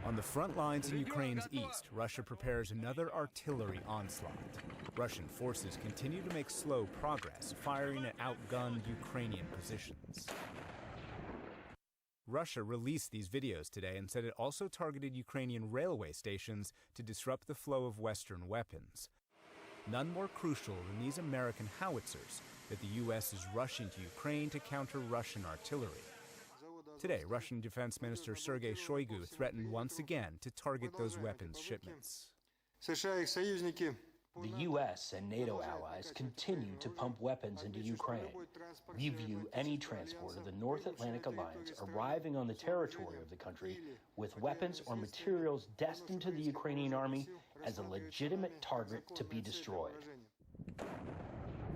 On the front lines in Ukraine's east, Russia prepares another artillery onslaught. Russian forces continue to make slow progress, firing at outgunned Ukrainian positions. Russia released these videos today and said it also targeted Ukrainian railway stations to disrupt the flow of Western weapons. None more crucial than these American howitzers that the U.S. is rushing to Ukraine to counter Russian artillery. Today, Russian Defense Minister Sergei Shoigu threatened once again to target those weapons shipments. The U.S. and NATO allies continue to pump weapons into Ukraine. We view any transport of the North Atlantic Alliance arriving on the territory of the country with weapons or materials destined to the Ukrainian army as a legitimate target to be destroyed.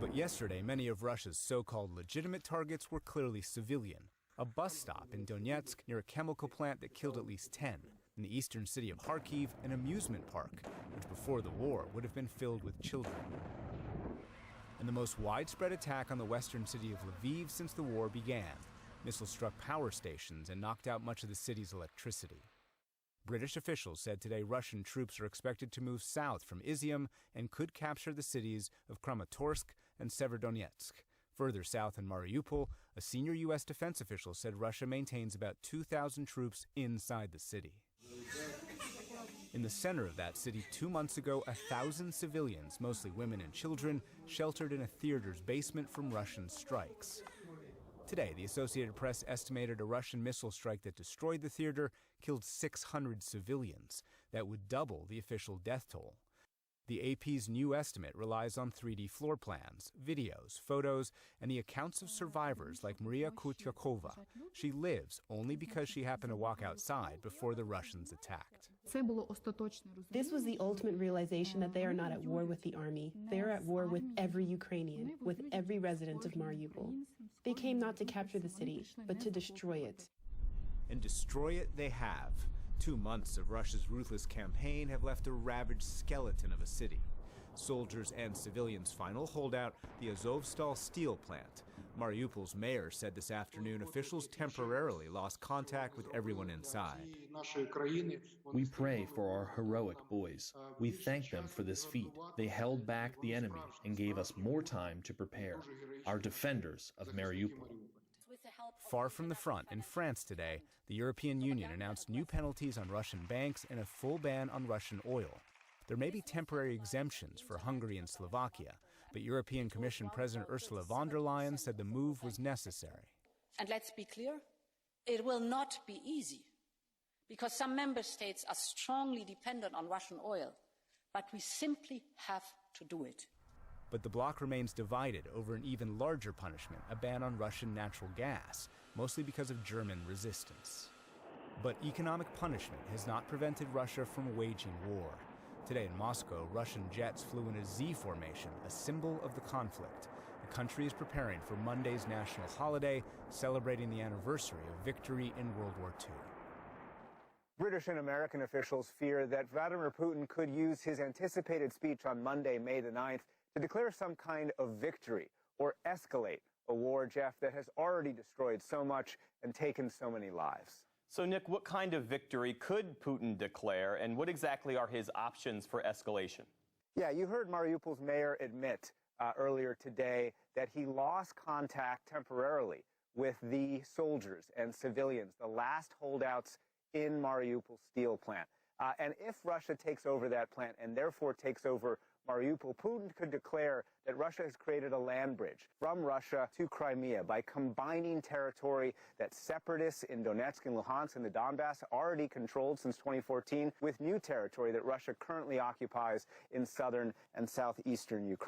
But yesterday, many of Russia's so-called legitimate targets were clearly civilian. A bus stop in Donetsk near a chemical plant that killed at least 10. In the eastern city of Kyiv, an amusement park, which before the war would have been filled with children. And the most widespread attack on the western city of Lviv since the war began. Missiles struck power stations and knocked out much of the city's electricity. British officials said today Russian troops are expected to move south from Izium and could capture the cities of Kramatorsk and Severodonetsk. Further south in Mariupol, a senior U.S. defense official said Russia maintains about 2,000 troops inside the city. In the center of that city 2 months ago, 1,000 civilians, mostly women and children, sheltered in a theater's basement from Russian strikes. Today, the Associated Press estimated a Russian missile strike that destroyed the theater killed 600 civilians. That would double the official death toll. The AP's new estimate relies on 3D floor plans, videos, photos, and the accounts of survivors like Maria Kutyakova. She lives only because she happened to walk outside before the Russians attacked. This was the ultimate realization that they are not at war with the army. They are at war with every Ukrainian, with every resident of Mariupol. They came not to capture the city, but to destroy it. And destroy it they have. 2 months of Russia's ruthless campaign have left a ravaged skeleton of a city. Soldiers and civilians' final holdout, the Azovstal steel plant. Mariupol's mayor said this afternoon officials temporarily lost contact with everyone inside. We pray for our heroic boys. We thank them for this feat. They held back the enemy and gave us more time to prepare. Our defenders of Mariupol. Far from the front, in France today, the European Union announced new penalties on Russian banks and a full ban on Russian oil. There may be temporary exemptions for Hungary and Slovakia, but European Commission President Ursula von der Leyen said the move was necessary. And let's be clear, it will not be easy, because some member states are strongly dependent on Russian oil, but we simply have to do it. But the bloc remains divided over an even larger punishment, a ban on Russian natural gas, mostly because of German resistance. But economic punishment has not prevented Russia from waging war. Today in Moscow, Russian jets flew in a Z formation, a symbol of the conflict. The country is preparing for Monday's national holiday, celebrating the anniversary of victory in World War II. British and American officials fear that Vladimir Putin could use his anticipated speech on Monday, May the 9th, to declare some kind of victory or escalate a war, Jeff, that has already destroyed so much and taken so many lives. So, Nick, what kind of victory could Putin declare, and what exactly are his options for escalation? Yeah, you heard Mariupol's mayor admit earlier today that he lost contact temporarily with the soldiers and civilians, the last holdouts in Mariupol's steel plant. And if Russia takes over that plant and therefore takes over Mariupol, Putin could declare that Russia has created a land bridge from Russia to Crimea by combining territory that separatists in Donetsk and Luhansk and the Donbass already controlled since 2014 with new territory that Russia currently occupies in southern and southeastern Ukraine.